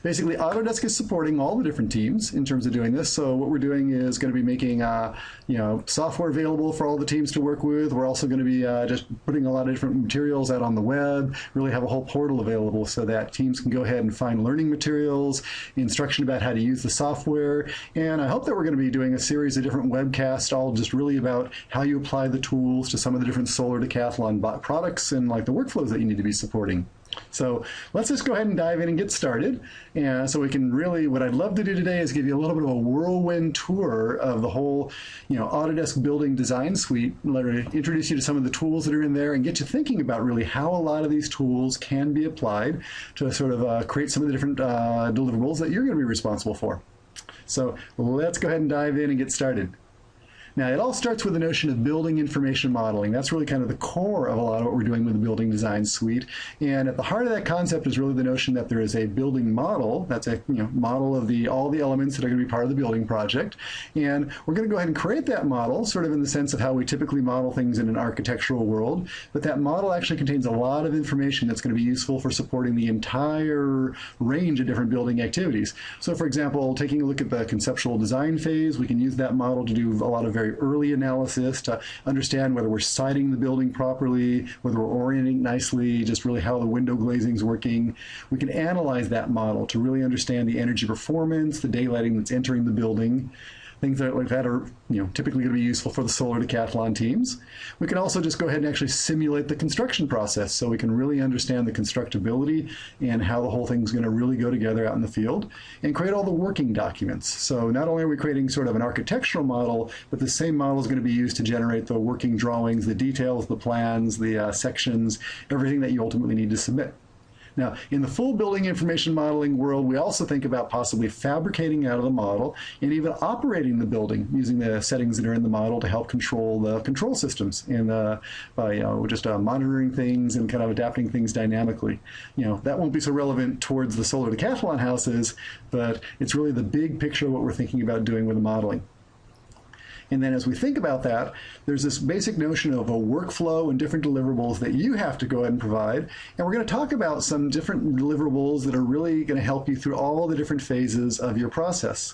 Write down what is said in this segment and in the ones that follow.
Basically, Autodesk is supporting all the different teams in terms of doing this. So what we're doing is going to be making software available for all the teams to work with. We're also going to be just putting a lot of different materials out on the web, really have a whole portal available so that teams can go ahead and find learning materials, instruction about how to use the software. And I hope that we're going to be doing a series of different webcasts, all just really about how you apply the tools to some of the different solar decathlon products and like the workflows that you need to be supporting. So let's just go ahead and dive in and get started. And so we can really, what I'd love to do today is give you a little bit of a whirlwind tour of the whole, Autodesk Building Design Suite, introduce you to some of the tools that are in there and get you thinking about really how a lot of these tools can be applied to sort of create some of the different deliverables that you're going to be responsible for. So let's go ahead and dive in and get started. Now, it all starts with the notion of building information modeling. That's really kind of the core of a lot of what we're doing with the Building Design Suite. And at the heart of that concept is really the notion that there is a building model. That's a model of all the elements that are going to be part of the building project. And we're going to go ahead and create that model, sort of in the sense of how we typically model things in an architectural world. But that model actually contains a lot of information that's going to be useful for supporting the entire range of different building activities. So, for example, taking a look at the conceptual design phase, we can use that model to do a lot of very early analysis to understand whether we're siting the building properly, whether we're orienting nicely, just really how the window glazing is working. We can analyze that model to really understand the energy performance, the daylighting that's entering the building. Things like that are typically going to be useful for the solar decathlon teams. We can also just go ahead and actually simulate the construction process so we can really understand the constructability and how the whole thing's going to really go together out in the field and create all the working documents. So not only are we creating sort of an architectural model, but the same model is going to be used to generate the working drawings, the details, the plans, the sections, everything that you ultimately need to submit. Now, in the full building information modeling world, we also think about possibly fabricating out of the model and even operating the building using the settings that are in the model to help control the control systems and by just monitoring things and kind of adapting things dynamically. That won't be so relevant towards the solar decathlon houses, but it's really the big picture of what we're thinking about doing with the modeling. And then as we think about that, there's this basic notion of a workflow and different deliverables that you have to go ahead and provide. And we're going to talk about some different deliverables that are really going to help you through all the different phases of your process.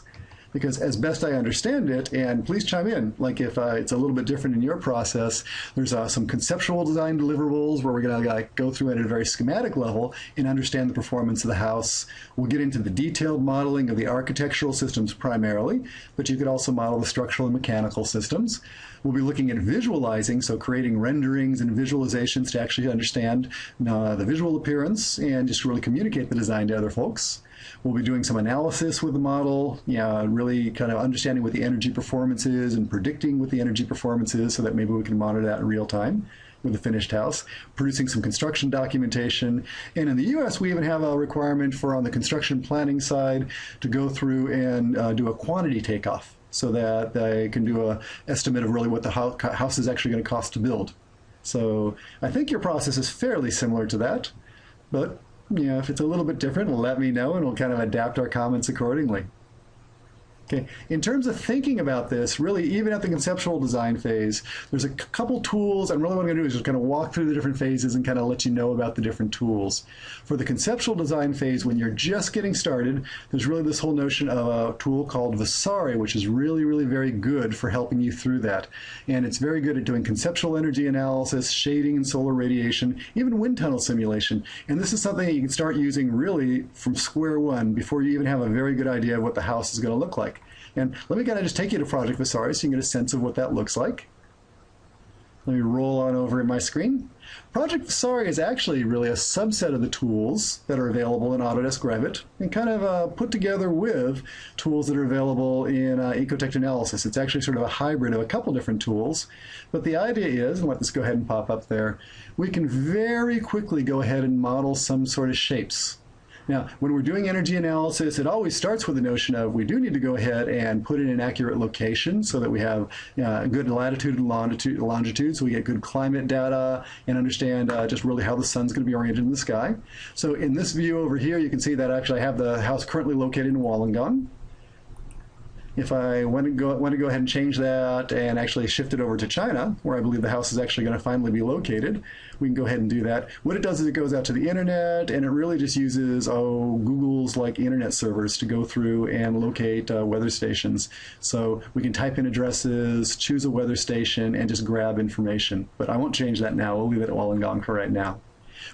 Because as best I understand it, and please chime in, like if it's a little bit different in your process, there's some conceptual design deliverables where we're going to go through it at a very schematic level and understand the performance of the house. We'll get into the detailed modeling of the architectural systems primarily, but you could also model the structural and mechanical systems. We'll be looking at visualizing, so creating renderings and visualizations to actually understand the visual appearance and just really communicate the design to other folks. We'll be doing some analysis with the model, really kind of understanding what the energy performance is and predicting what the energy performance is so that maybe we can monitor that in real time with the finished house, producing some construction documentation. And in the US, we even have a requirement for, on the construction planning side, to go through and do a quantity takeoff so that they can do an estimate of really what the house is actually going to cost to build. So I think your process is fairly similar to that, but if it's a little bit different, let me know and we'll kind of adapt our comments accordingly. Okay. In terms of thinking about this, really, even at the conceptual design phase, there's a couple tools, and really what I'm going to do is just kind of walk through the different phases and kind of let you know about the different tools. For the conceptual design phase, when you're just getting started, there's really this whole notion of a tool called Visari, which is really, really very good for helping you through that. And it's very good at doing conceptual energy analysis, shading and solar radiation, even wind tunnel simulation. And this is something that you can start using really from square one before you even have a very good idea of what the house is going to look like. And let me kind of just take you to Project Visari so you can get a sense of what that looks like. Let me roll on over in my screen. Project Visari is actually really a subset of the tools that are available in Autodesk Revit and kind of put together with tools that are available in Ecotect Analysis. It's actually sort of a hybrid of a couple different tools. But the idea is, and let this go ahead and pop up there, we can very quickly go ahead and model some sort of shapes. Now, when we're doing energy analysis, it always starts with the notion of we do need to go ahead and put in an accurate location so that we have good latitude and longitude, so we get good climate data and understand just really how the sun's going to be oriented in the sky. So in this view over here, you can see that actually I have the house currently located in Wollongong. If I want to go ahead and change that and actually shift it over to China, where I believe the house is actually going to finally be located, we can go ahead and do that. What it does is it goes out to the internet, and it really just uses Google's like internet servers to go through and locate weather stations. So we can type in addresses, choose a weather station, and just grab information. But I won't change that now. We'll leave it at Wollongong for right now.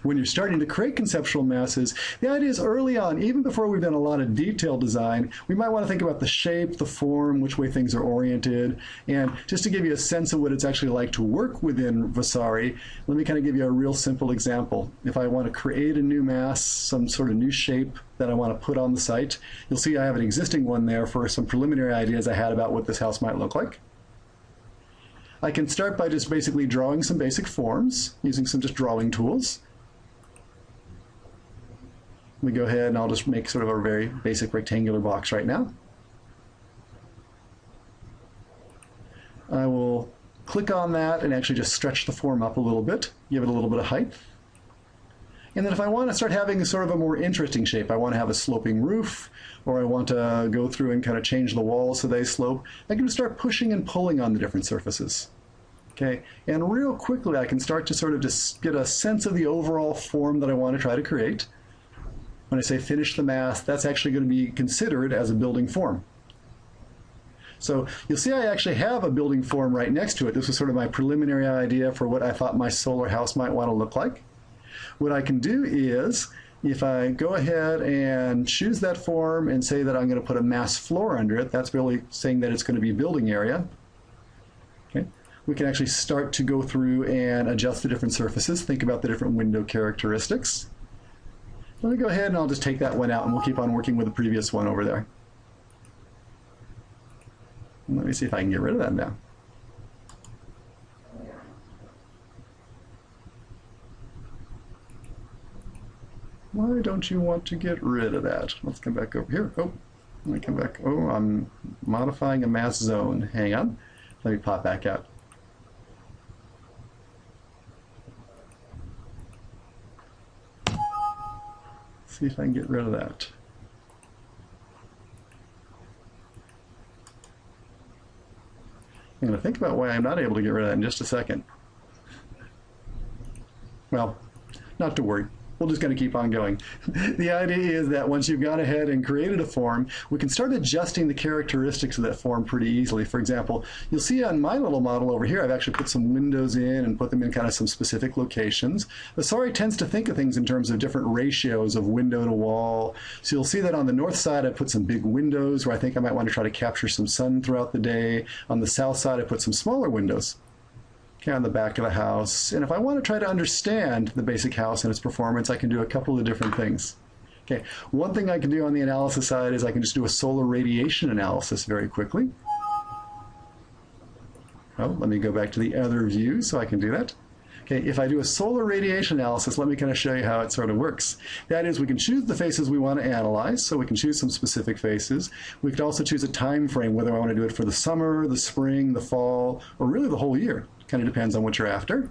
When you're starting to create conceptual masses, the idea is early on, even before we've done a lot of detailed design, we might want to think about the shape, the form, which way things are oriented. And just to give you a sense of what it's actually like to work within Vasari, let me kind of give you a real simple example. If I want to create a new mass, some sort of new shape that I want to put on the site, you'll see I have an existing one there for some preliminary ideas I had about what this house might look like. I can start by just basically drawing some basic forms, using some just drawing tools. Let me go ahead and I'll just make sort of a very basic rectangular box right now. I will click on that and actually just stretch the form up a little bit, give it a little bit of height. And then if I want to start having sort of a more interesting shape, I want to have a sloping roof, or I want to go through and kind of change the walls so they slope, I can start pushing and pulling on the different surfaces. Okay, and real quickly I can start to sort of just get a sense of the overall form that I want to try to create. When I say finish the mass, that's actually going to be considered as a building form. So you'll see I actually have a building form right next to it. This was sort of my preliminary idea for what I thought my solar house might want to look like. What I can do is, if I go ahead and choose that form and say that I'm going to put a mass floor under it, that's really saying that it's going to be building area. Okay. We can actually start to go through and adjust the different surfaces, think about the different window characteristics. Let me go ahead and I'll just take that one out and we'll keep on working with the previous one over there. And let me see if I can get rid of that now. Why don't you want to get rid of that? Let's come back over here. Oh, let me come back. Oh, I'm modifying a mass zone. Hang on. Let me pop back out. See if I can get rid of that. I'm going to think about why I'm not able to get rid of that in just a second. Well, not to worry. We're just going to keep on going. The idea is that once you've gone ahead and created a form, we can start adjusting the characteristics of that form pretty easily. For example, you'll see on my little model over here, I've actually put some windows in and put them in kind of some specific locations. Vasari tends to think of things in terms of different ratios of window to wall. So you'll see that on the north side, I put some big windows where I think I might want to try to capture some sun throughout the day. On the south side, I put some smaller windows. Okay, on the back of the house. And if I want to try to understand the basic house and its performance, I can do a couple of different things. Okay, one thing I can do on the analysis side is I can just do a solar radiation analysis very quickly. Well, let me go back to the other view so I can do that. Okay, if I do a solar radiation analysis, let me kind of show you how it sort of works. That is, we can choose the faces we want to analyze, so we can choose some specific faces. We could also choose a time frame, whether I want to do it for the summer, the spring, the fall, or really the whole year. Kind of depends on what you're after.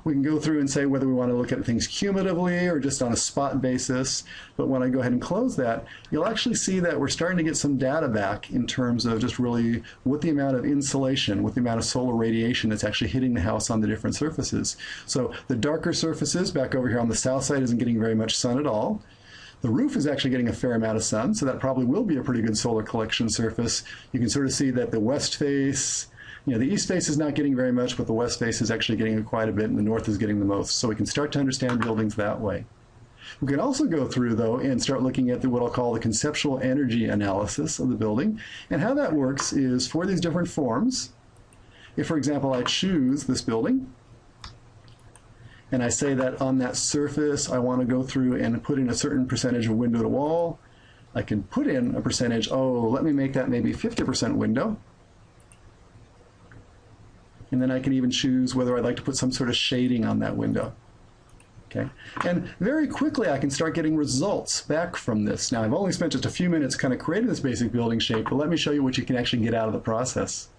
We can go through and say whether we want to look at things cumulatively or just on a spot basis. But when I go ahead and close that, you'll actually see that we're starting to get some data back in terms of just really what the amount of insolation, what the amount of solar radiation that's actually hitting the house on the different surfaces. So the darker surfaces back over here on the south side isn't getting very much sun at all. The roof is actually getting a fair amount of sun, so that probably will be a pretty good solar collection surface. You can sort of see that the west face, you know, the east face is not getting very much, but the west face is actually getting quite a bit, and the north is getting the most. So we can start to understand buildings that way. We can also go through, though, and start looking at what I'll call the conceptual energy analysis of the building. And how that works is for these different forms, if, for example, I choose this building, and I say that on that surface, I want to go through and put in a certain percentage of window to wall, I can put in a percentage, let me make that maybe 50% window. And then I can even choose whether I'd like to put some sort of shading on that window. Okay, and very quickly I can start getting results back from this. Now I've only spent just a few minutes kind of creating this basic building shape, but let me show you what you can actually get out of the process.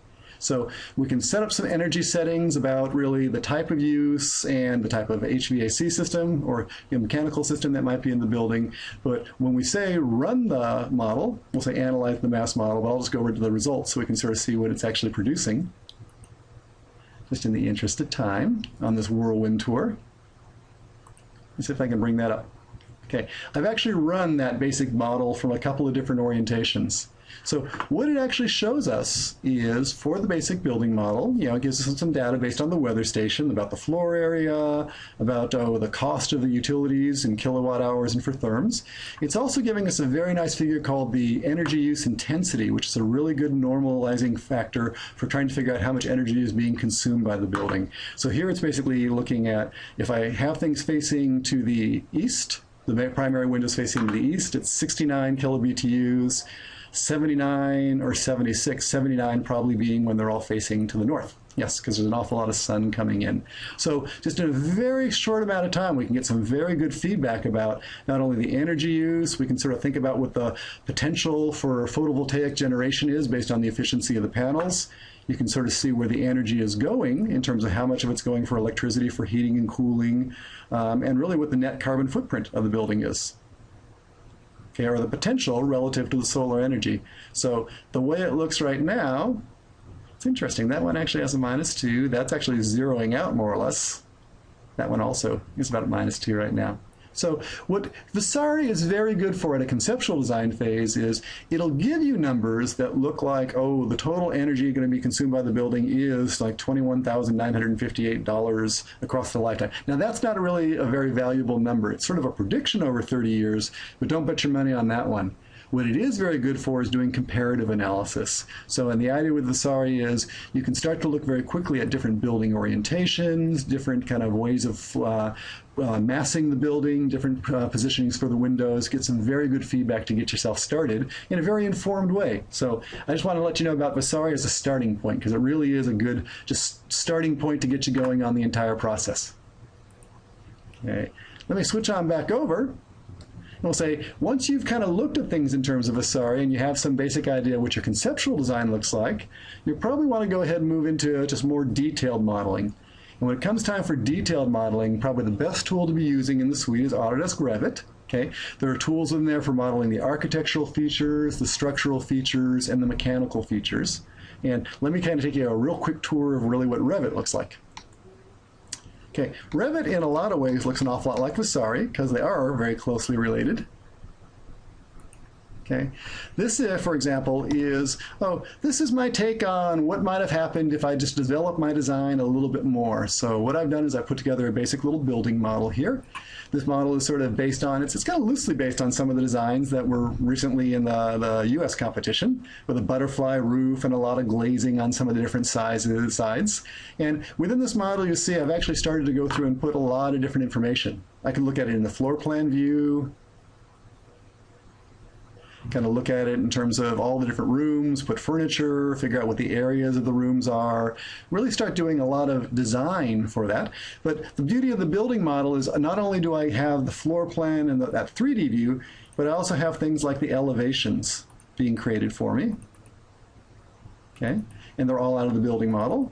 So we can set up some energy settings about really the type of use and the type of HVAC system or mechanical system that might be in the building. But when we say run the model, we'll say analyze the mass model, but I'll just go over to the results so we can sort of see what it's actually producing, just in the interest of time on this whirlwind tour. Let's see if I can bring that up. Okay, I've actually run that basic model from a couple of different orientations. So what it actually shows us is, for the basic building model, it gives us some data based on the weather station, about the floor area, about the cost of the utilities in kilowatt hours and for therms. It's also giving us a very nice figure called the energy use intensity, which is a really good normalizing factor for trying to figure out how much energy is being consumed by the building. So here it's basically looking at, if I have things facing to the east, the primary windows facing to the east, it's 69 kilobtu's, 79 or 76, 79 probably being when they're all facing to the north. Yes, because there's an awful lot of sun coming in. So just in a very short amount of time, we can get some very good feedback about not only the energy use, we can sort of think about what the potential for photovoltaic generation is based on the efficiency of the panels. You can sort of see where the energy is going in terms of how much of it's going for electricity, for heating and cooling, and really what the net carbon footprint of the building is. Okay, or the potential relative to the solar energy. So the way it looks right now, it's interesting. That one actually has a -2. That's actually zeroing out more or less. That one also is about a -2 right now. So what Vasari is very good for at a conceptual design phase is it'll give you numbers that look like, oh, the total energy going to be consumed by the building is like $21,958 across the lifetime. Now that's not really a very valuable number. It's sort of a prediction over 30 years, but don't bet your money on that one. What it is very good for is doing comparative analysis. So, and the idea with Vasari is you can start to look very quickly at different building orientations, different kind of ways of massing the building, different positionings for the windows, get some very good feedback to get yourself started in a very informed way. So I just want to let you know about Vasari as a starting point, because it really is a good just starting point to get you going on the entire process. Okay, let me switch on back over. We'll say, once you've kind of looked at things in terms of Vasari and you have some basic idea what your conceptual design looks like, you probably want to go ahead and move into just more detailed modeling. And when it comes time for detailed modeling, probably the best tool to be using in the suite is Autodesk Revit. Okay, there are tools in there for modeling the architectural features, the structural features, and the mechanical features. And let me kind of take you a real quick tour of really what Revit looks like. Okay, Revit in a lot of ways looks an awful lot like Vasari because they are very closely related. Okay, this, for example, is, this is my take on what might have happened if I just developed my design a little bit more. So what I've done is I put together a basic little building model here. This model is sort of based on, it's kind of loosely based on some of the designs that were recently in the US competition, with a butterfly roof and a lot of glazing on some of the different sides. And within this model, you see I've actually started to go through and put a lot of different information. I can look at it in the floor plan view, kind of look at it in terms of all the different rooms, put furniture, figure out what the areas of the rooms are, really start doing a lot of design for that. But the beauty of the building model is not only do I have the floor plan and that 3D view, but I also have things like the elevations being created for me. Okay, and they're all out of the building model.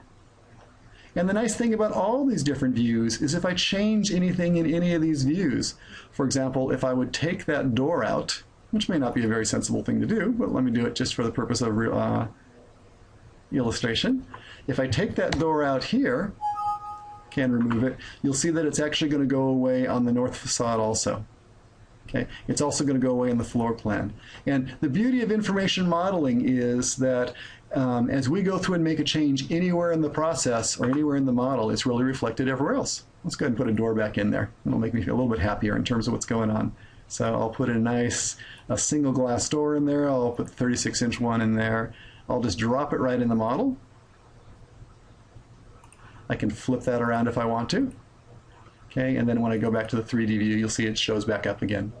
And the nice thing about all these different views is if I change anything in any of these views, for example, if I would take that door out, which may not be a very sensible thing to do, but let me do it just for the purpose of illustration. If I take that door out here, can remove it, you'll see that it's actually going to go away on the north facade also. Okay, it's also going to go away in the floor plan. And the beauty of information modeling is that as we go through and make a change anywhere in the process or anywhere in the model, it's really reflected everywhere else. Let's go ahead and put a door back in there. It'll make me feel a little bit happier in terms of what's going on. So I'll put a single glass door in there. I'll put the 36-inch one in there. I'll just drop it right in the model. I can flip that around if I want to. Okay, and then when I go back to the 3D view, you'll see it shows back up again.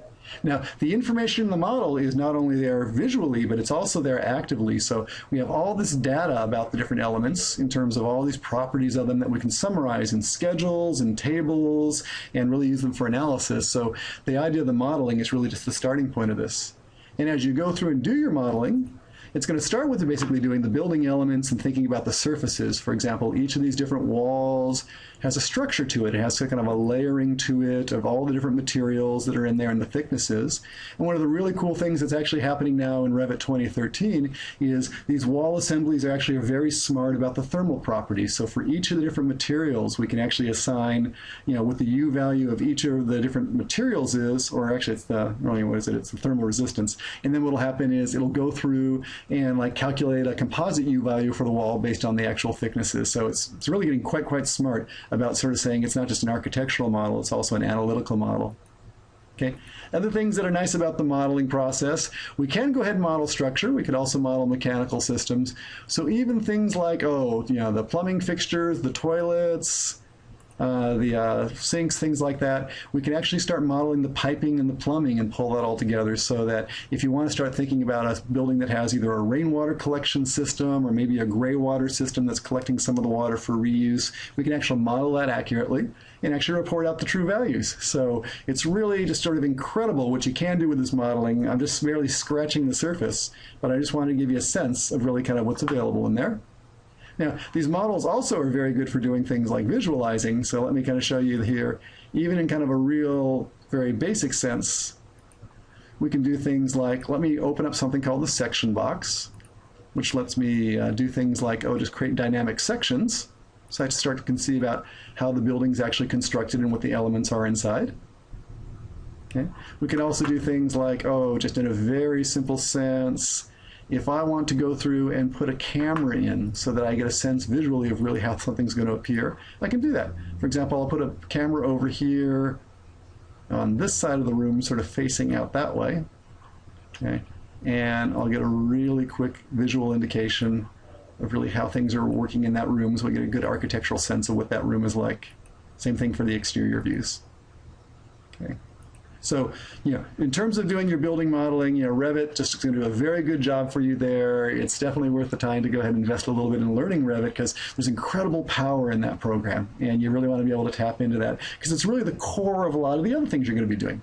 Now, the information in the model is not only there visually, but it's also there actively. So we have all this data about the different elements in terms of all these properties of them that we can summarize in schedules and tables and really use them for analysis. So the idea of the modeling is really just the starting point of this. And as you go through and do your modeling, it's going to start with basically doing the building elements and thinking about the surfaces. For example, each of these different walls has a structure to it. It has kind of a layering to it of all the different materials that are in there and the thicknesses. And one of the really cool things that's actually happening now in Revit 2013 is these wall assemblies are actually very smart about the thermal properties. So for each of the different materials, we can actually assign, what the U value of each of the different materials is, or actually it's the, it's the thermal resistance. And then what'll happen is it'll go through and like calculate a composite U value for the wall based on the actual thicknesses. So it's really getting quite smart about sort of saying it's not just an architectural model, it's also an analytical model. Okay. Other things that are nice about the modeling process, we can go ahead and model structure. We could also model mechanical systems. So even things like, the plumbing fixtures, the toilets, the sinks, things like that, we can actually start modeling the piping and the plumbing and pull that all together so that if you want to start thinking about a building that has either a rainwater collection system or maybe a gray water system that's collecting some of the water for reuse, we can actually model that accurately and actually report out the true values. So it's really just sort of incredible what you can do with this modeling. I'm just merely scratching the surface, but I just wanted to give you a sense of really kind of what's available in there. Now, these models also are very good for doing things like visualizing, so let me kind of show you here. Even in kind of a real, very basic sense, we can do things like, let me open up something called the section box, which lets me do things like, just create dynamic sections. So I start to conceive about how the building's actually constructed and what the elements are inside. Okay. We can also do things like, just in a very simple sense, if I want to go through and put a camera in so that I get a sense visually of really how something's going to appear, I can do that. For example, I'll put a camera over here on this side of the room, sort of facing out that way. Okay. And I'll get a really quick visual indication of really how things are working in that room, so I get a good architectural sense of what that room is like. Same thing for the exterior views. Okay. So, in terms of doing your building modeling, Revit just is going to do a very good job for you there. It's definitely worth the time to go ahead and invest a little bit in learning Revit because there's incredible power in that program, and you really want to be able to tap into that because it's really the core of a lot of the other things you're going to be doing.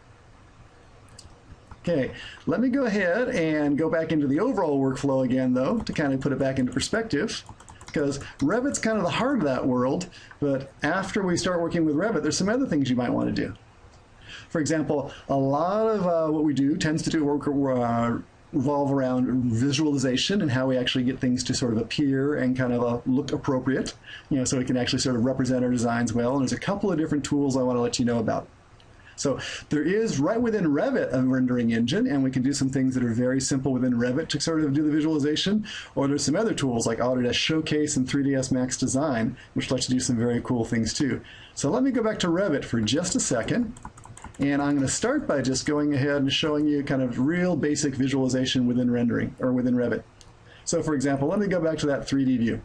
Okay, let me go ahead and go back into the overall workflow again, though, to kind of put it back into perspective. Because Revit's kind of the heart of that world, but after we start working with Revit, there's some other things you might want to do. For example, a lot of what we do tends to revolve around visualization and how we actually get things to sort of appear and kind of look appropriate, so we can actually sort of represent our designs well. And there's a couple of different tools I want to let you know about. So there is, right within Revit, a rendering engine, and we can do some things that are very simple within Revit to sort of do the visualization. Or there's some other tools like Autodesk Showcase and 3ds Max Design, which let you do some very cool things too. So let me go back to Revit for just a second. And I'm going to start by just going ahead and showing you kind of real basic visualization within rendering, or within Revit. So for example, let me go back to that 3D view.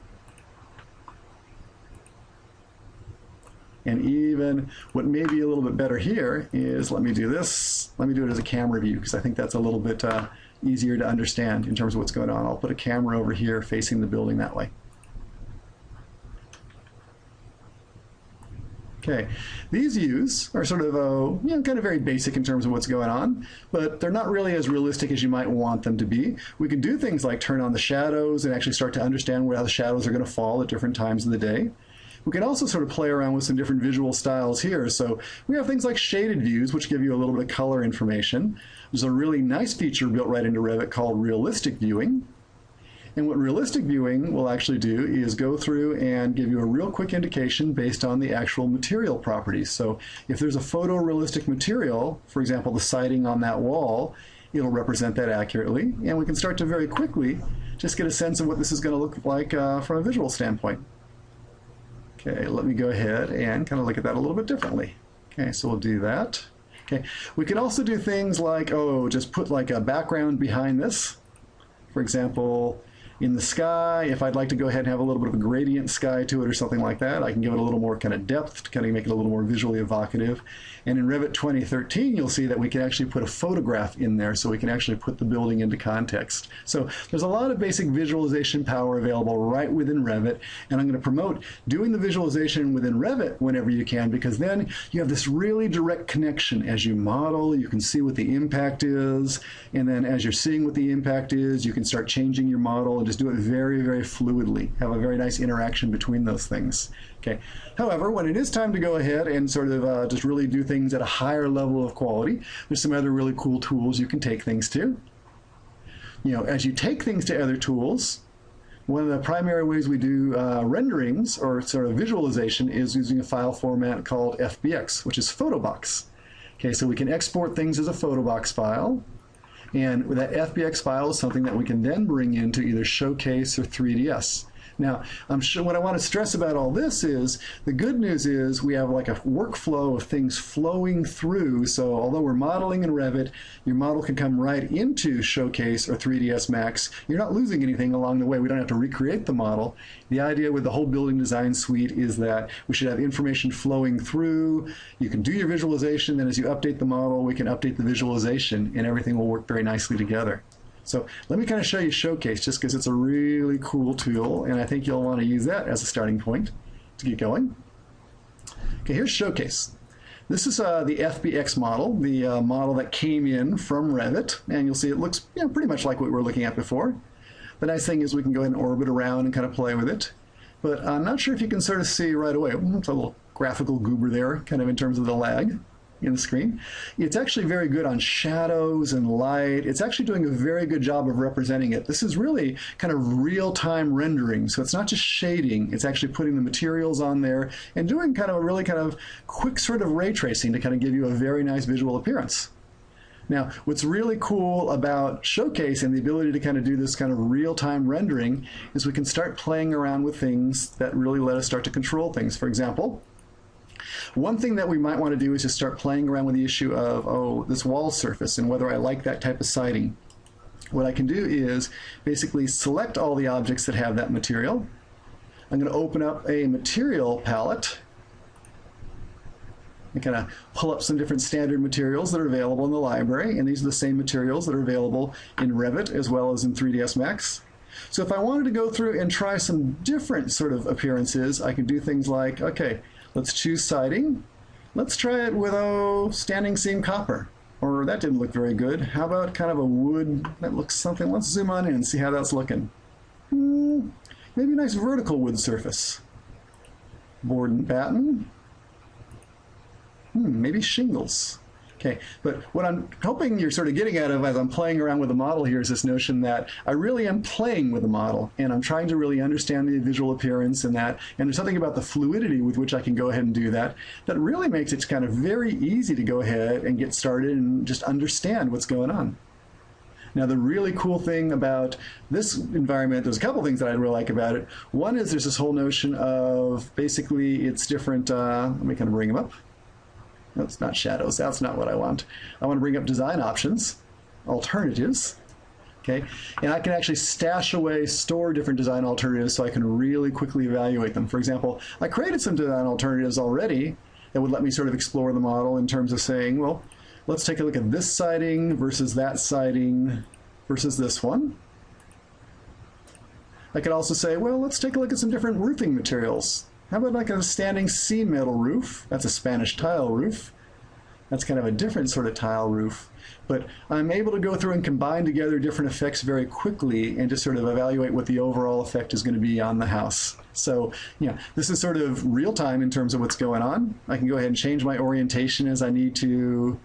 And even what may be a little bit better here is, let me do this. Let me do it as a camera view, because I think that's a little bit easier to understand in terms of what's going on. I'll put a camera over here facing the building that way. Okay, these views are sort of, kind of very basic in terms of what's going on, but they're not really as realistic as you might want them to be. We can do things like turn on the shadows and actually start to understand how the shadows are going to fall at different times of the day. We can also sort of play around with some different visual styles here. So we have things like shaded views, which give you a little bit of color information. There's a really nice feature built right into Revit called realistic viewing. And what realistic viewing will actually do is go through and give you a real quick indication based on the actual material properties. So if there's a photorealistic material, for example, the siding on that wall, it'll represent that accurately. And we can start to very quickly just get a sense of what this is going to look like from a visual standpoint. Okay, let me go ahead and kind of look at that a little bit differently. Okay, so we'll do that. Okay, we can also do things like, just put like a background behind this. For example, In the sky, if I'd like to go ahead and have a little bit of a gradient sky to it or something like that, I can give it a little more kind of depth to kind of make it a little more visually evocative. And in Revit 2013, you'll see that we can actually put a photograph in there, so we can actually put the building into context. So there's a lot of basic visualization power available right within Revit, and I'm going to promote doing the visualization within Revit whenever you can, because then you have this really direct connection. As you model, you can see what the impact is, and then as you're seeing what the impact is, you can start changing your model and just do it very, very fluidly. Have a very nice interaction between those things. Okay. However, when it is time to go ahead and sort of just really do things at a higher level of quality, there's some other really cool tools you can take things to. You know, as you take things to other tools, one of the primary ways we do renderings or sort of visualization is using a file format called FBX, which is Photobox. Okay, so we can export things as a Photobox file, and that FBX file is something that we can then bring into either Showcase or 3ds. Now, I'm sure what I want to stress about all this is the good news is we have like a workflow of things flowing through. So although we're modeling in Revit, your model can come right into Showcase or 3ds Max. You're not losing anything along the way. We don't have to recreate the model. The idea with the whole building design suite is that we should have information flowing through. You can do your visualization, then as you update the model, we can update the visualization, and everything will work very nicely together. So let me kind of show you Showcase, just because it's a really cool tool, and I think you'll want to use that as a starting point to get going. Okay, here's Showcase. This is the FBX model, the model that came in from Revit, and you'll see it looks pretty much like what we were looking at before. The nice thing is we can go ahead and orbit around and kind of play with it, but I'm not sure if you can sort of see right away. It's a little graphical goober there, kind of in terms of the lag in the screen. It's actually very good on shadows and light. It's actually doing a very good job of representing it. This is really kind of real-time rendering, so it's not just shading, it's actually putting the materials on there and doing kind of a really kind of quick sort of ray tracing to kind of give you a very nice visual appearance. Now, what's really cool about Showcase and the ability to kind of do this kind of real-time rendering is we can start playing around with things that really let us start to control things. For example, one thing that we might want to do is just start playing around with the issue of, oh, this wall surface and whether I like that type of siding. What I can do is basically select all the objects that have that material. I'm going to open up a material palette and kind of pull up some different standard materials that are available in the library, and these are the same materials that are available in Revit as well as in 3ds Max. So if I wanted to go through and try some different sort of appearances, I can do things like, okay, let's choose siding. Let's try it with, oh, standing seam copper. Or that didn't look very good. How about kind of a wood that looks something? Let's zoom on in and see how that's looking. Maybe a nice vertical wood surface. Board and batten. Maybe shingles. Okay, but what I'm hoping you're sort of getting at as I'm playing around with the model here is this notion that I really am playing with the model, and I'm trying to really understand the visual appearance and that, and there's something about the fluidity with which I can go ahead and do that that really makes it kind of very easy to go ahead and get started and just understand what's going on. Now, the really cool thing about this environment, there's a couple things that I really like about it. One is there's this whole notion of basically it's different, let me kind of bring them up. No, it's not shadows. That's not what I want. I want to bring up design options, alternatives, okay? And I can actually stash away, store different design alternatives so I can really quickly evaluate them. For example, I created some design alternatives already that would let me sort of explore the model in terms of saying, well, let's take a look at this siding versus that siding versus this one. I could also say, well, let's take a look at some different roofing materials. How about like a standing seam metal roof? That's a Spanish tile roof. That's kind of a different sort of tile roof. But I'm able to go through and combine together different effects very quickly and just sort of evaluate what the overall effect is going to be on the house. So, yeah, this is sort of real time in terms of what's going on. I can go ahead and change my orientation as I need to.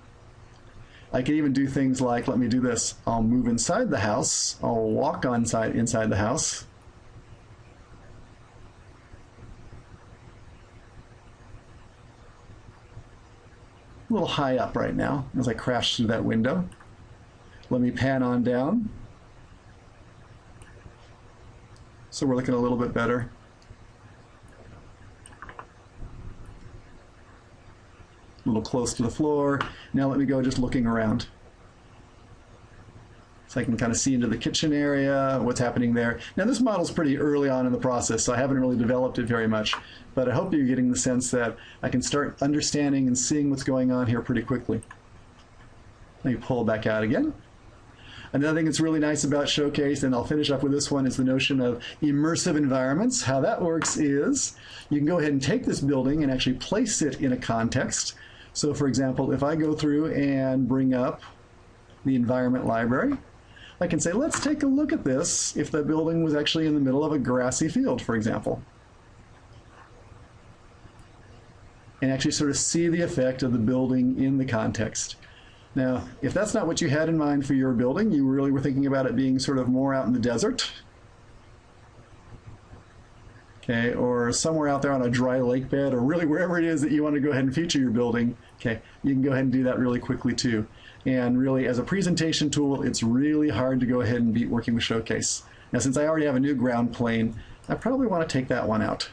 I can even do things like, let me do this. I'll move inside the house. I'll walk inside the house. A little high up right now as I crash through that window. Let me pan on down. So we're looking a little bit better. A little close to the floor. Now let me go just looking around. So I can kind of see into the kitchen area, what's happening there. Now this model's pretty early on in the process, so I haven't really developed it very much, but I hope you're getting the sense that I can start understanding and seeing what's going on here pretty quickly. Let me pull back out again. Another thing that's really nice about Showcase, and I'll finish up with this one, is the notion of immersive environments. How that works is you can go ahead and take this building and actually place it in a context. So for example, if I go through and bring up the environment library, I can say, let's take a look at this if the building was actually in the middle of a grassy field, for example. And actually sort of see the effect of the building in the context. Now, if that's not what you had in mind for your building, you really were thinking about it being sort of more out in the desert, okay, or somewhere out there on a dry lake bed, or really wherever it is that you want to go ahead and feature your building, okay, you can go ahead and do that really quickly too. And really, as a presentation tool, it's really hard to go ahead and beat working with Showcase. Now, since I already have a new ground plane, I probably want to take that one out.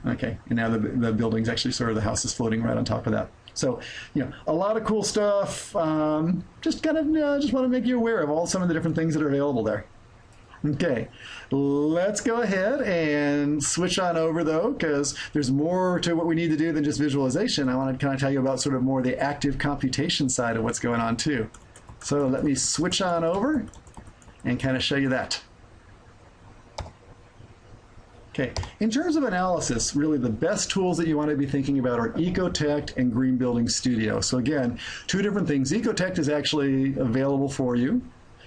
Okay, and now the building's actually sort of, the house is floating right on top of that. So, you know, a lot of cool stuff. Just kind of just want to make you aware of some of the different things that are available there. Okay, let's go ahead and switch on over though, because there's more to what we need to do than just visualization. I want to kind of tell you about sort of more the active computation side of what's going on too. So let me switch on over and kind of show you that. Okay, in terms of analysis, really the best tools that you want to be thinking about are Ecotect and Green Building Studio. So again, two different things. Ecotect is actually available for you.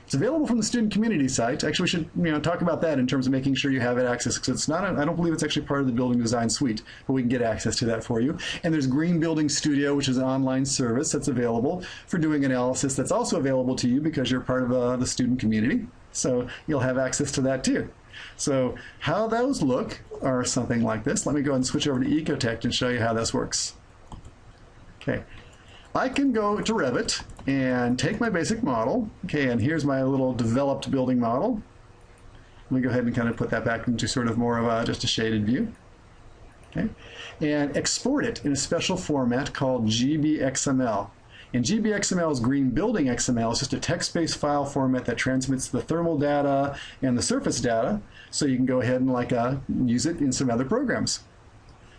It's available from the student community site. Actually, we should talk about that in terms of making sure you have it access, because it's not, I don't believe it's actually part of the building design suite, but we can get access to that for you. And there's Green Building Studio, which is an online service that's available for doing analysis, that's also available to you because you're part of the student community. So you'll have access to that too. So how those look are something like this. Let me go and switch over to Ecotect and show you how this works. Okay, I can go to Revit and take my basic model. Okay, and here's my little developed building model. Let me go ahead and kind of put that back into sort of more of just a shaded view. Okay, and export it in a special format called GBXML. And GBXML is Green Building XML. It's just a text-based file format that transmits the thermal data and the surface data, so you can go ahead and use it in some other programs.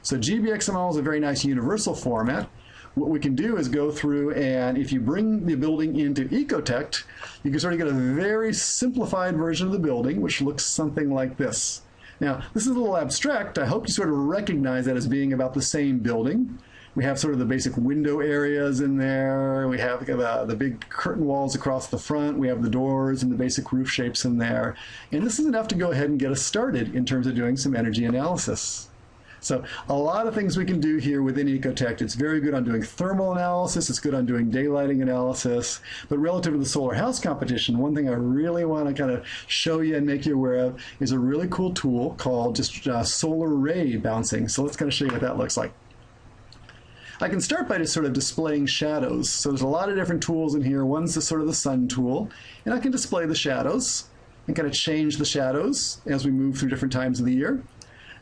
So GBXML is a very nice universal format. What we can do is go through, and if you bring the building into Ecotect, you can sort of get a very simplified version of the building, which looks something like this. Now, this is a little abstract. I hope you sort of recognize that as being about the same building. We have sort of the basic window areas in there. We have the big curtain walls across the front. We have the doors and the basic roof shapes in there. And this is enough to go ahead and get us started in terms of doing some energy analysis. So a lot of things we can do here within Ecotect. It's very good on doing thermal analysis. It's good on doing daylighting analysis. But relative to the solar house competition, one thing I really want to kind of show you and make you aware of is a really cool tool called just solar ray bouncing. So let's kind of show you what that looks like. I can start by just sort of displaying shadows. So there's a lot of different tools in here. One's the sort of the sun tool, and I can display the shadows and kind of change the shadows as we move through different times of the year.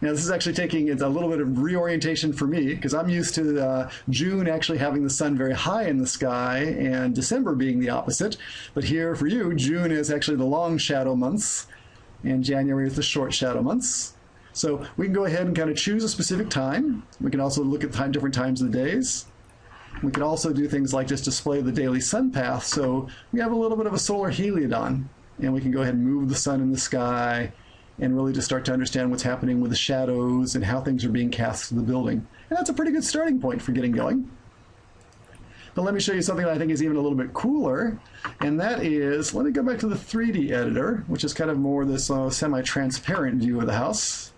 Now this is actually taking a little bit of reorientation for me, because I'm used to June actually having the sun very high in the sky and December being the opposite. But here for you, June is actually the long shadow months and January is the short shadow months. So we can go ahead and kind of choose a specific time. We can also look at different times of the days. We can also do things like just display the daily sun path. So we have a little bit of a solar heliodon, and we can go ahead and move the sun in the sky and really just start to understand what's happening with the shadows and how things are being cast to the building. And that's a pretty good starting point for getting going. But let me show you something that I think is even a little bit cooler, and that is, let me go back to the 3D editor, which is kind of more this semi-transparent view of the house.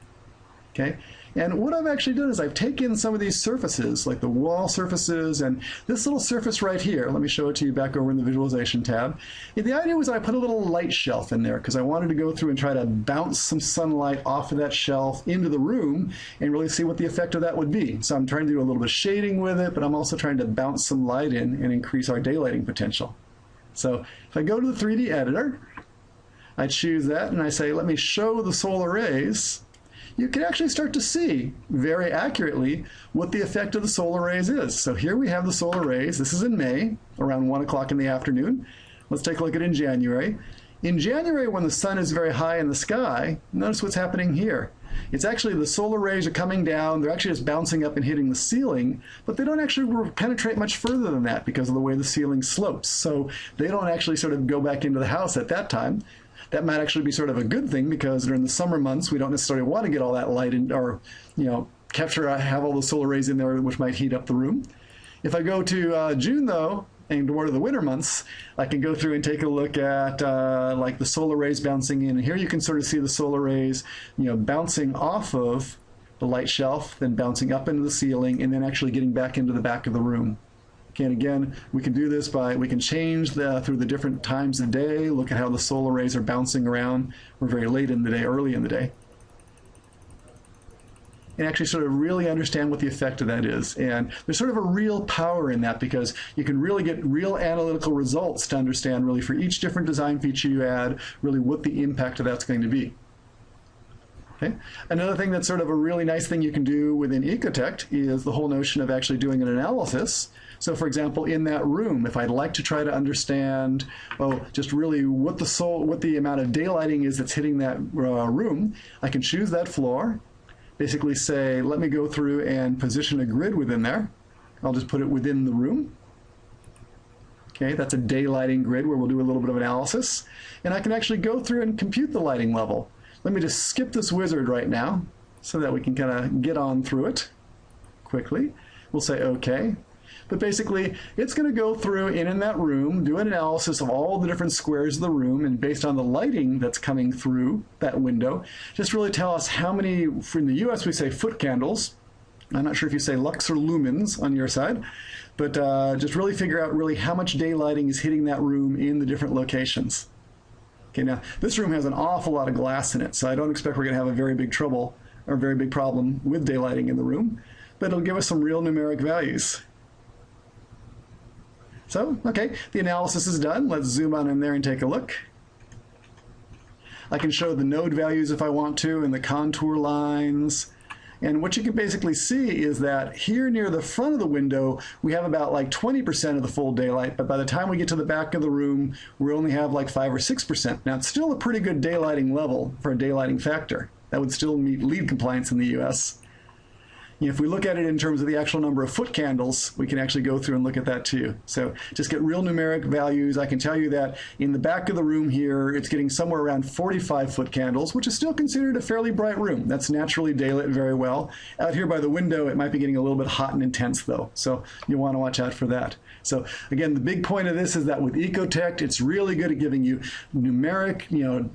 Okay, and what I've actually done is I've taken some of these surfaces, like the wall surfaces and this little surface right here. Let me show it to you back over in the visualization tab. And the idea was I put a little light shelf in there because I wanted to go through and try to bounce some sunlight off of that shelf into the room and really see what the effect of that would be. So I'm trying to do a little bit of shading with it, but I'm also trying to bounce some light in and increase our daylighting potential. So if I go to the 3D editor, I choose that and I say, let me show the solar rays. You can actually start to see very accurately what the effect of the solar rays is. So here we have the solar rays. This is in May, around 1 o'clock in the afternoon. Let's take a look at in January. In January, when the sun is very high in the sky, notice what's happening here. It's actually the solar rays are coming down, they're actually just bouncing up and hitting the ceiling, but they don't actually penetrate much further than that because of the way the ceiling slopes. So they don't actually sort of go back into the house at that time. That might actually be sort of a good thing because during the summer months, we don't necessarily want to get all that light in, or, you know, have all the solar rays in there, which might heat up the room. If I go to June, though, and more to the winter months, I can go through and take a look at like the solar rays bouncing in. And here you can sort of see the solar rays, you know, bouncing off of the light shelf, then bouncing up into the ceiling, and then actually getting back into the back of the room. Okay, and again, we can do this by, we can change through the different times of day, look at how the solar rays are bouncing around. We're very late in the day, early in the day. And actually sort of really understand what the effect of that is. And there's sort of a real power in that because you can really get real analytical results to understand really for each different design feature you add, really what the impact of that's going to be. Okay. Another thing that's sort of a really nice thing you can do within Ecotect is the whole notion of actually doing an analysis. So for example, in that room, if I'd like to try to understand, oh, just really what the amount of daylighting is that's hitting that room, I can choose that floor. Basically say, let me go through and position a grid within there. I'll just put it within the room. Okay, that's a daylighting grid where we'll do a little bit of analysis. And I can actually go through and compute the lighting level. Let me just skip this wizard right now so that we can kind of get on through it quickly. We'll say okay. But basically, it's going to go through in that room, do an analysis of all the different squares of the room, and based on the lighting that's coming through that window, just really tell us how many, in the US we say foot candles. I'm not sure if you say lux or lumens on your side, but just really figure out really how much daylighting is hitting that room in the different locations. Okay, now this room has an awful lot of glass in it, so I don't expect we're going to have a very big trouble or a very big problem with daylighting in the room, but it'll give us some real numeric values. So, okay, the analysis is done. Let's zoom on in there and take a look. I can show the node values if I want to and the contour lines. And what you can basically see is that here near the front of the window, we have about like 20% of the full daylight, but by the time we get to the back of the room, we only have like 5 or 6%. Now, it's still a pretty good daylighting level for a daylighting factor. That would still meet LEED compliance in the US. If we look at it in terms of the actual number of foot candles, we can actually go through and look at that too. So just get real numeric values. I can tell you that in the back of the room here, it's getting somewhere around 45 foot candles, which is still considered a fairly bright room. That's naturally daylit very well. Out here by the window, it might be getting a little bit hot and intense though. So you want to watch out for that. So again, the big point of this is that with Ecotect, it's really good at giving you numeric,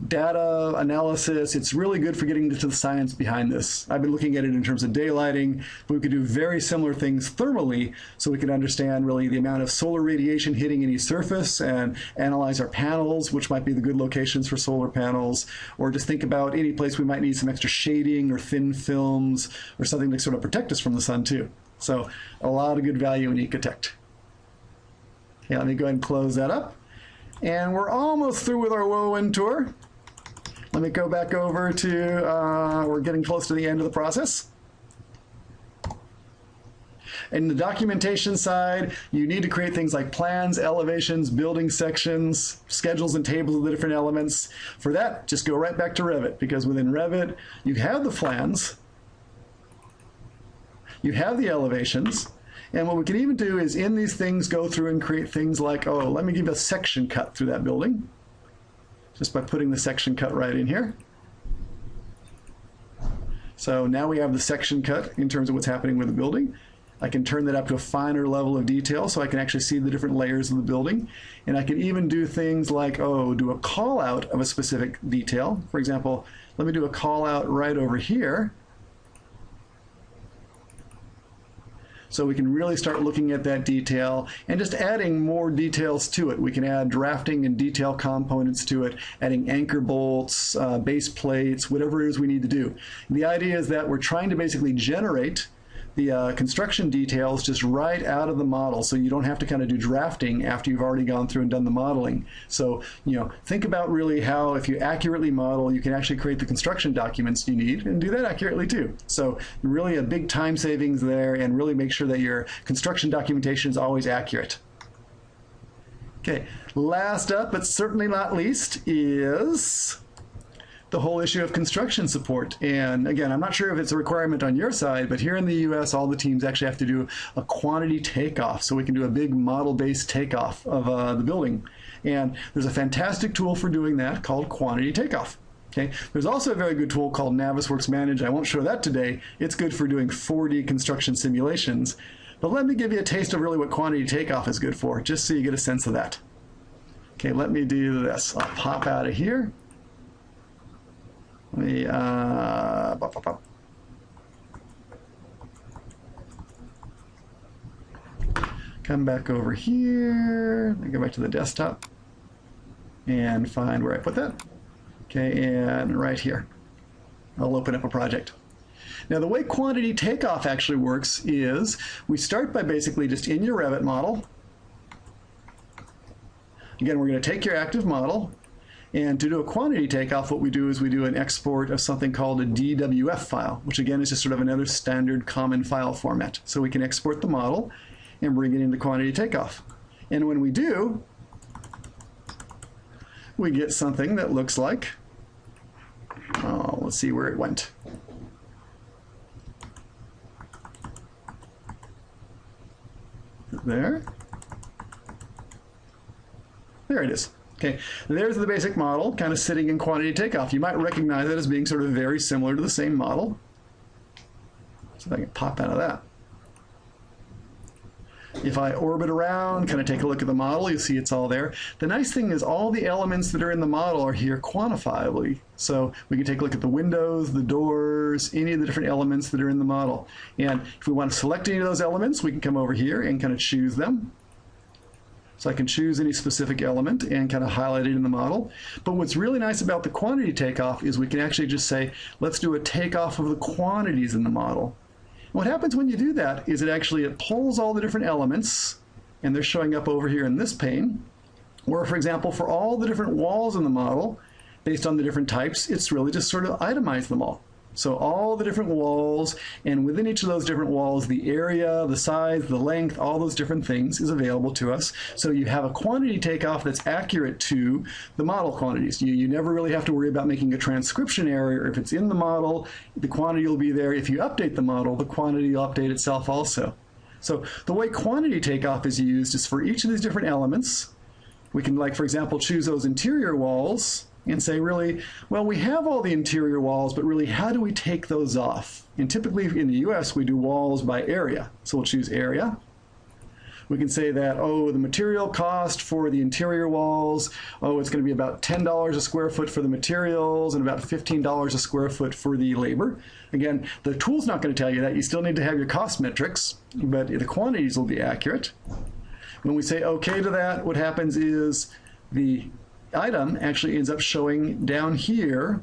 data analysis. It's really good for getting to the science behind this. I've been looking at it in terms of daylighting, but we could do very similar things thermally, so we can understand really the amount of solar radiation hitting any surface and analyze our panels, which might be the good locations for solar panels, or just think about any place we might need some extra shading or thin films or something to sort of protect us from the sun too. So a lot of good value in Ecotect. Okay, let me go ahead and close that up. And we're almost through with our whirlwind tour. Let me go back over to, we're getting close to the end of the process. In the documentation side, you need to create things like plans, elevations, building sections, schedules and tables of the different elements. For that, just go right back to Revit, because within Revit, you have the plans, you have the elevations, and what we can even do is in these things go through and create things like, oh, let me give a section cut through that building, just by putting the section cut right in here. So now we have the section cut in terms of what's happening with the building. I can turn that up to a finer level of detail so I can actually see the different layers of the building. And I can even do things like, oh, do a call out of a specific detail. For example, let me do a call out right over here. So we can really start looking at that detail and just adding more details to it. We can add drafting and detail components to it, adding anchor bolts, base plates, whatever it is we need to do. And the idea is that we're trying to basically generate the construction details just right out of the model, so you don't have to kind of do drafting after you've already gone through and done the modeling. So, think about really how, if you accurately model, you can actually create the construction documents you need and do that accurately too. So really a big time savings there, and really make sure that your construction documentation is always accurate. Okay, last up, but certainly not least, is the whole issue of construction support. And again, I'm not sure if it's a requirement on your side, but here in the US, all the teams actually have to do a quantity takeoff, so we can do a big model-based takeoff of the building. And there's a fantastic tool for doing that called quantity takeoff. Okay. There's also a very good tool called Navisworks Manage. I won't show that today. It's good for doing 4D construction simulations. But let me give you a taste of really what quantity takeoff is good for, just so you get a sense of that. Okay, let me do this. I'll pop out of here. Let me come back over here. Let me go back to the desktop and find where I put that. Okay, and right here, I'll open up a project. Now, the way quantity takeoff actually works is we start by basically just in your Revit model. Again, we're going to take your active model, and to do a quantity takeoff, what we do is we do an export of something called a DWF file, which again is just sort of another standard common file format. So we can export the model and bring it into quantity takeoff. And when we do, we get something that looks like, oh, let's see where it went. There it is. Okay, there's the basic model kind of sitting in quantity takeoff. You might recognize it as being sort of very similar to the same model. So if I can pop out of that. If I orbit around, kind of take a look at the model, you see it's all there. The nice thing is all the elements that are in the model are here quantifiably. So we can take a look at the windows, the doors, any of the different elements that are in the model. And if we want to select any of those elements, we can come over here and kind of choose them. So I can choose any specific element and kind of highlight it in the model. But what's really nice about the quantity takeoff is we can actually just say, let's do a takeoff of the quantities in the model. And what happens when you do that is it pulls all the different elements, and they're showing up over here in this pane. Or for example, for all the different walls in the model, based on the different types, it's really just sort of itemized them all. So all the different walls, and within each of those different walls, the area, the size, the length, all those different things is available to us. So you have a quantity takeoff that's accurate to the model quantities. You never really have to worry about making a transcription error. If it's in the model, the quantity will be there. If you update the model, the quantity will update itself also. So the way quantity takeoff is used is for each of these different elements. We can, like, for example, choose those interior walls and say, really, well, we have all the interior walls, but really, how do we take those off? And typically in the US, we do walls by area. So we'll choose area. We can say that, oh, the material cost for the interior walls, oh, it's going to be about $10 a square foot for the materials and about $15 a square foot for the labor. Again, the tool's not going to tell you that. You still need to have your cost metrics, but the quantities will be accurate. When we say OK to that, what happens is the item actually ends up showing down here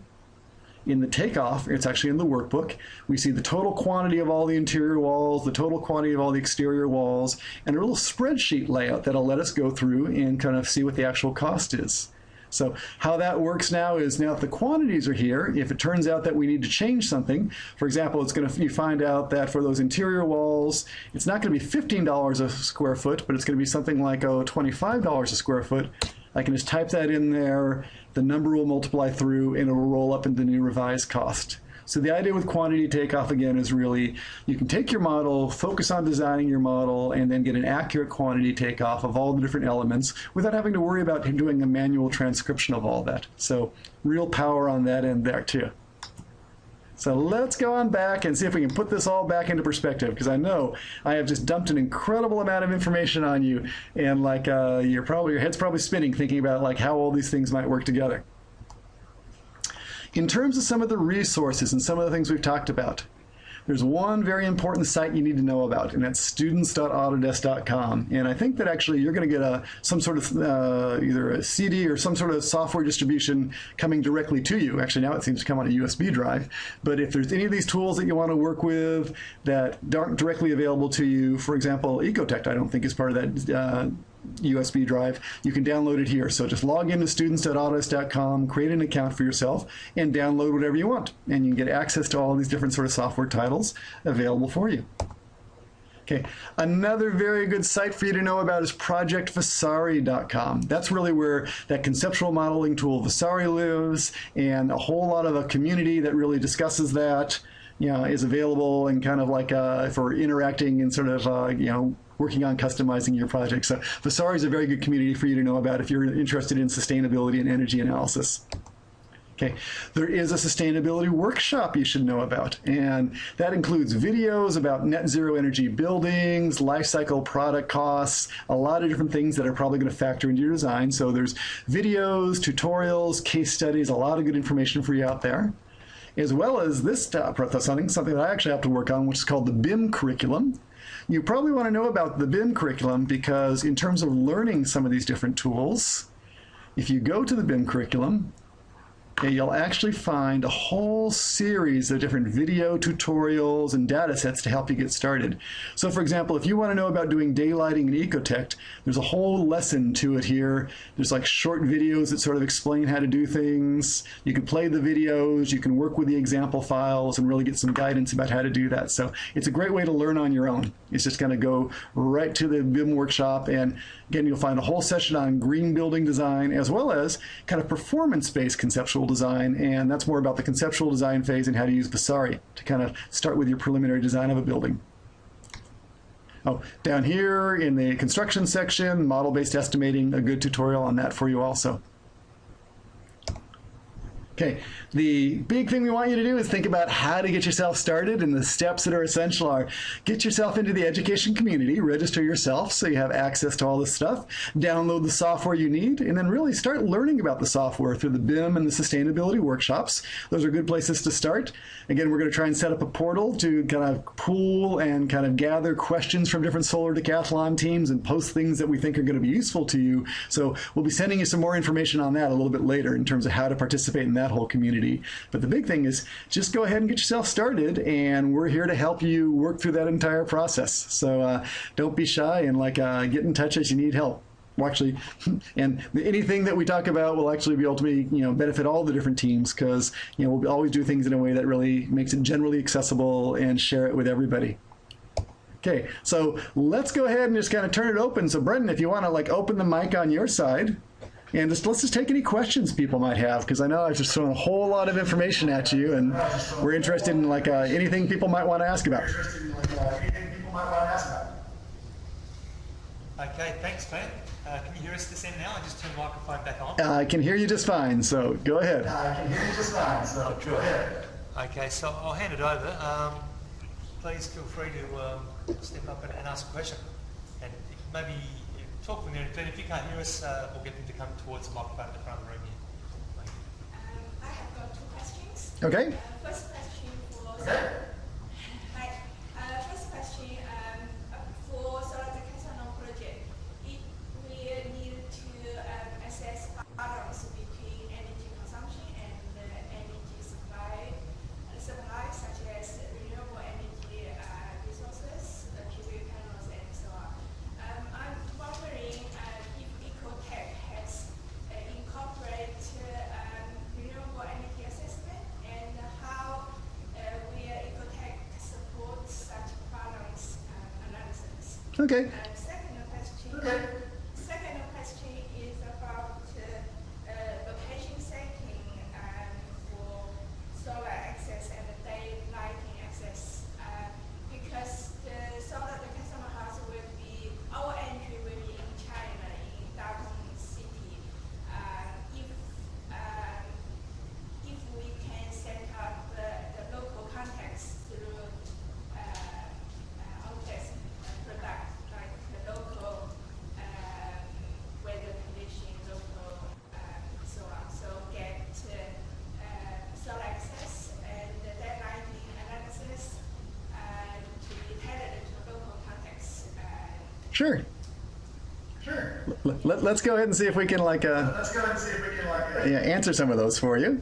in the takeoff. It's actually in the workbook. We see the total quantity of all the interior walls, the total quantity of all the exterior walls, and a little spreadsheet layout that'll let us go through and kind of see what the actual cost is. So how that works now is, now if the quantities are here, if it turns out that we need to change something, for example, you find out that for those interior walls, it's not going to be $15 a square foot, but it's going to be something like, oh, $25 a square foot. I can just type that in there, the number will multiply through, and it will roll up into the new revised cost. So the idea with quantity takeoff, again, is really you can take your model, focus on designing your model, and then get an accurate quantity takeoff of all the different elements without having to worry about doing a manual transcription of all that. So real power on that end there, too. So let's go on back and see if we can put this all back into perspective, because I know I have just dumped an incredible amount of information on you, and like your head's probably spinning thinking about like how all these things might work together. In terms of some of the resources and some of the things we've talked about, there's one very important site you need to know about, and that's students.autodesk.com. And I think that actually you're going to get some sort of either a CD or some sort of software distribution coming directly to you. Actually, now it seems to come on a USB drive. But if there's any of these tools that you want to work with that aren't directly available to you, for example, Ecotect, I don't think is part of that USB drive, you can download it here. So just log into students.autodesk.com, create an account for yourself, and download whatever you want. And you can get access to all these different sort of software titles available for you. Okay, another very good site for you to know about is projectvasari.com. That's really where that conceptual modeling tool Vasari lives, and a whole lot of a community that really discusses that, is available, and kind of like for interacting and sort of, working on customizing your project. So Vasari is a very good community for you to know about if you're interested in sustainability and energy analysis. Okay, there is a sustainability workshop you should know about, and that includes videos about net zero energy buildings, life cycle product costs, a lot of different things that are probably going to factor into your design. So there's videos, tutorials, case studies, a lot of good information for you out there, as well as this something that I actually have to work on, which is called the BIM curriculum. You probably want to know about the BIM curriculum because in terms of learning some of these different tools, if you go to the BIM curriculum, you'll actually find a whole series of different video tutorials and data sets to help you get started. So for example, if you want to know about doing daylighting in Ecotect, there's a whole lesson to it here. There's like short videos that sort of explain how to do things. You can play the videos, you can work with the example files and really get some guidance about how to do that. So it's a great way to learn on your own. It's just going to go right to the BIM workshop, and again, you'll find a whole session on green building design as well as kind of performance-based conceptual design, and that's more about the conceptual design phase and how to use Vasari to kind of start with your preliminary design of a building. Oh, down here in the construction section, model-based estimating, a good tutorial on that for you also. Okay, the big thing we want you to do is think about how to get yourself started, and the steps that are essential are get yourself into the education community, register yourself so you have access to all this stuff, download the software you need, and then really start learning about the software through the BIM and the sustainability workshops. Those are good places to start. Again, we're going to try and set up a portal to kind of pool and kind of gather questions from different solar decathlon teams and post things that we think are going to be useful to you. So we'll be sending you some more information on that a little bit later in terms of how to participate in that whole community. But the big thing is just go ahead and get yourself started, and we're here to help you work through that entire process. So don't be shy, and get in touch as you need help. Well, actually, and anything that we talk about will actually be ultimately benefit all the different teams, because we'll always do things in a way that really makes it generally accessible and share it with everybody. Okay, so let's go ahead and just kind of turn it open. So Brendan, if you want to open the mic on your side, and let's just take any questions people might have, because I know I've just thrown a whole lot of information at you, and we're interested in anything people might want to ask about. Okay, thanks, Ben. Can you hear us this end now? I just turned the microphone back on. I can hear you just fine, so go ahead. I can hear you just fine, so go ahead. Okay, so I'll hand it over. Please feel free to step up and ask a question. And maybe talk from there. Glenn, if you can't hear us, we'll get them to come towards the microphone at the front of the room here. I have got two questions. Okay. First question for first question for solar decathlon project. If we need to assess balance between energy consumption and energy supply, such as renewable energy resources, PV panels, and so on. I'm wondering if Ecotech has incorporated renewable energy assessment, and how will Ecotech support such balance analysis? Okay. Second question is about location setting for solar access and day lighting access, because the solar decathlon house will be, our entry will be in China, in Datong City. If we can set up the local context through Autodesk product, like the local weather condition, local so on, so get solar access and the lighting analysis to be tailored to local context. Sure. Sure. Let's go ahead and see if we can answer some of those for you.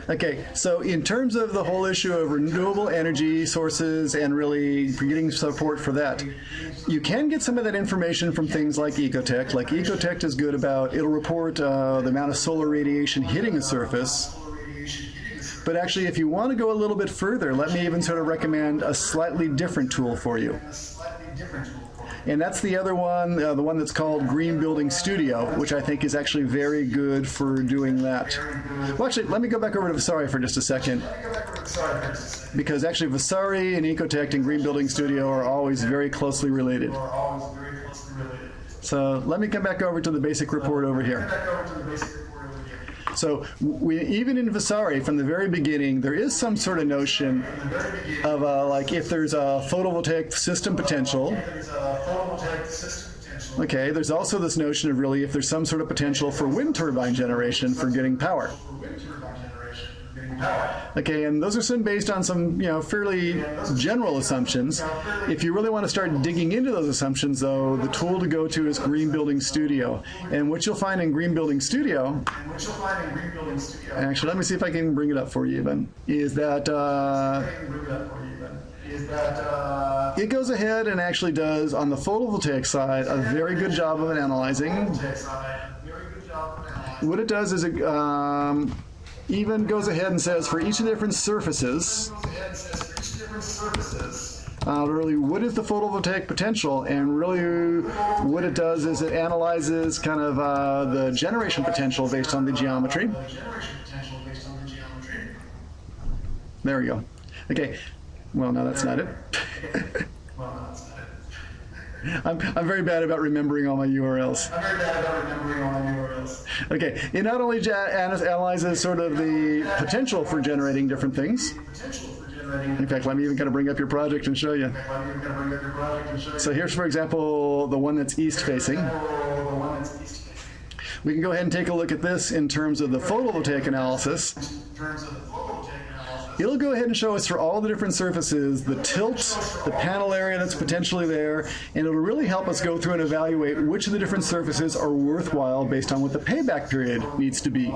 Okay, so in terms of the whole issue of renewable energy sources and really getting support for that, you can get some of that information from things like Ecotech. Like Ecotech is good about, it'll report the amount of solar radiation hitting a surface, But actually, if you want to go a little bit further, let me even sort of recommend a slightly different tool for you. And that's the other one, the one that's called Green Building Studio, which I think is actually very good for doing that. Well, actually, let me go back over to Vasari for just a second. Because actually, Vasari and Ecotect and Green Building Studio are always very closely related. So let me come back over to the basic report over here. So even in Vasari, from the very beginning, there is some sort of notion of like if there's a photovoltaic system potential. Okay, there's also this notion of really if there's some sort of potential for wind turbine generation for getting power. Okay, and those are some based on some, fairly general assumptions. If you really want to start digging into those assumptions, though, the tool to go to is Green Building Studio. And what you'll find in Green Building Studio, actually, let me see if I can bring it up for you even, is that it goes ahead and actually does, on the photovoltaic side, a very good job of analyzing. What it does is it even goes ahead and says for each of the different surfaces, really what is the photovoltaic potential, and really what it does is it analyzes kind of the generation potential based on the geometry. There we go. Okay, well, no, that's not it. I'm very bad about remembering all my URLs. Okay, it not only analyzes sort of the potential for generating different things. In fact, let me even kind of bring up your project and show you. So here's, for example, the one that's east facing. We can go ahead and take a look at this in terms of the photovoltaic analysis. It'll go ahead and show us for all the different surfaces, the tilt, the panel area that's potentially there, and it'll really help us go through and evaluate which of the different surfaces are worthwhile based on what the payback period needs to be.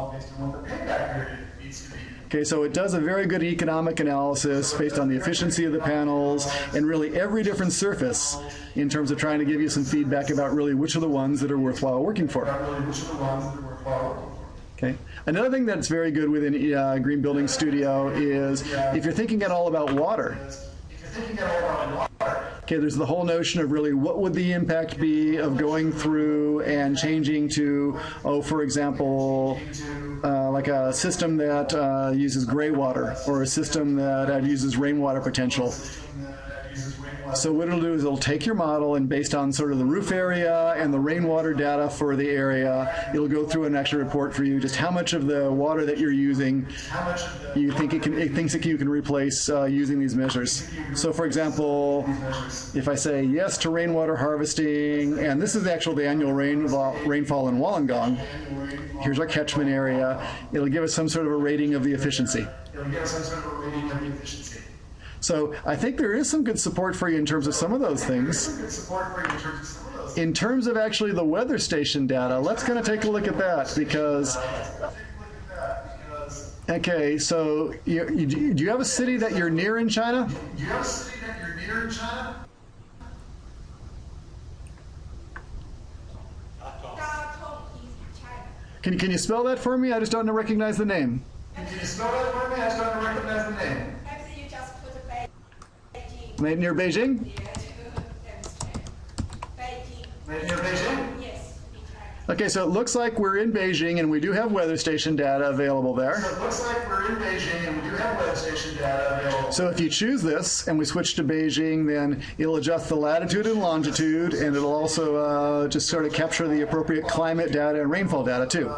Okay, so it does a very good economic analysis based on the efficiency of the panels and really every different surface in terms of trying to give you some feedback about really which are the ones that are worthwhile working for. Okay. Another thing that's very good within Green Building Studio is if you're thinking at all about water. Okay, there's the whole notion of really what would the impact be of going through and changing to, for example, like a system that uses gray water or a system that uses rainwater potential. So what it'll do is it'll take your model and based on sort of the roof area and the rainwater data for the area, it'll go through and actually report for you just how much of the water that you're using you think it thinks that you can replace using these measures. So for example, if I say yes to rainwater harvesting, and this is the annual rainfall in Wollongong, here's our catchment area, it'll give us some sort of a rating of the efficiency. So I think there is some good support for you in terms of some of those things. In terms of actually the weather station data, let's kind of take a look at that because, okay, so do you have a city that you're near in China? Can you spell that for me? I just don't recognize the name. Near Beijing? Yes. Okay, so it looks like we're in Beijing and we do have weather station data available there. So if you choose this and we switch to Beijing, then it'll adjust the latitude and longitude, and it'll also just sort of capture the appropriate climate data and rainfall data too.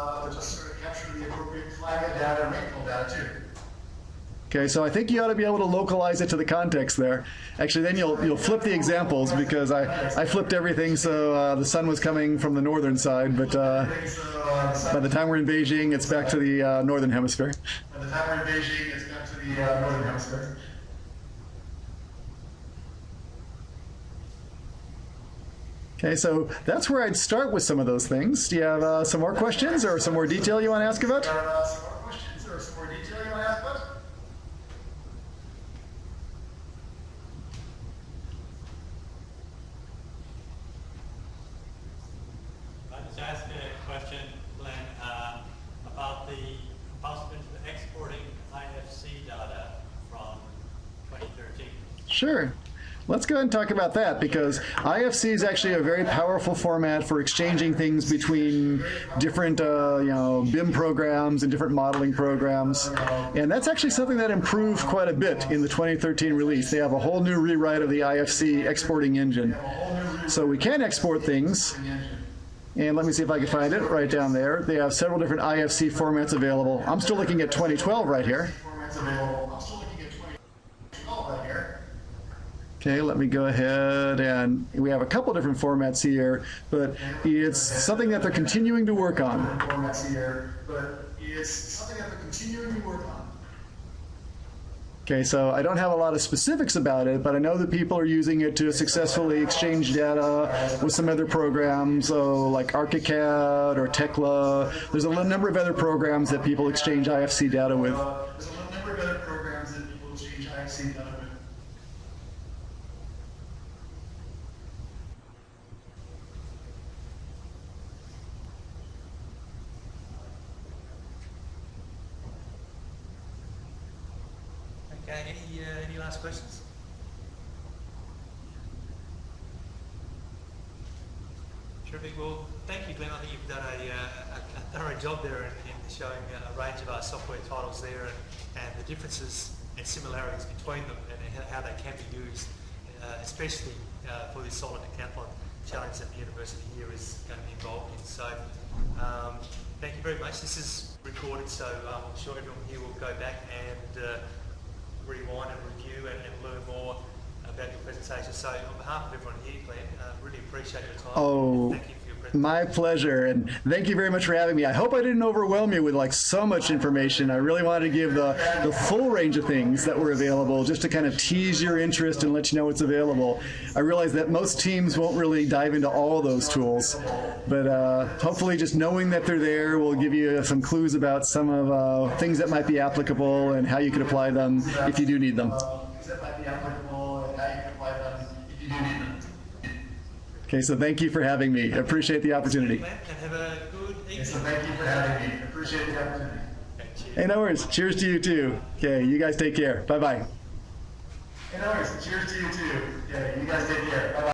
Okay, so I think you ought to be able to localize it to the context there. Actually, then you'll flip the examples because I flipped everything so the sun was coming from the northern side, but by the time we're in Beijing, it's back to the northern hemisphere. Okay, so that's where I'd start with some of those things. Do you have some more questions or some more detail you want to ask about? About the possibility of exporting IFC Sure. Let's go ahead and talk about that, because IFC is actually a very powerful format for exchanging things between different BIM programs and different modeling programs. And that's actually something that improved quite a bit in the 2013 release. They have a whole new rewrite of the IFC exporting engine. So we can export things. And let me see if I can find it right down there. They have several different IFC formats available. I'm still looking at 2012 right here. Okay, let me go ahead, and we have a couple different formats here, but it's something that they're continuing to work on. Okay, so I don't have a lot of specifics about it, but I know that people are using it to successfully exchange data with some other programs, like ArchiCAD or Tekla. There's a number of other programs that people exchange IFC data with. Okay, any last questions? Terrific. Well, thank you, Glenn. I think you've done a thorough job there in showing a range of our software titles there and the differences and similarities between them and how they can be used, especially for this solid decathlon challenge that the university here is going to be involved in. So thank you very much. This is recorded, so I'm sure everyone here will go back and rewind and review and learn more about your presentation. So on behalf of everyone here, Glenn, really appreciate your time. Oh, thank you for your presentation. my pleasure, and thank you very much for having me. I hope I didn't overwhelm you with so much information. I really wanted to give the full range of things that were available, just to kind of tease your interest and let you know what's available. I realize that most teams won't really dive into all of those tools, but hopefully just knowing that they're there will give you some clues about some of things that might be applicable and how you can apply them if you do need them. Okay, so thank you for having me. I appreciate the opportunity. And have a good evening. So thank you for having me. Appreciate the opportunity. Hey, no worries. Cheers to you too. Okay, you guys take care. Bye-bye. Hey, no worries. Cheers to you too. Yeah, you guys take care. Bye-bye.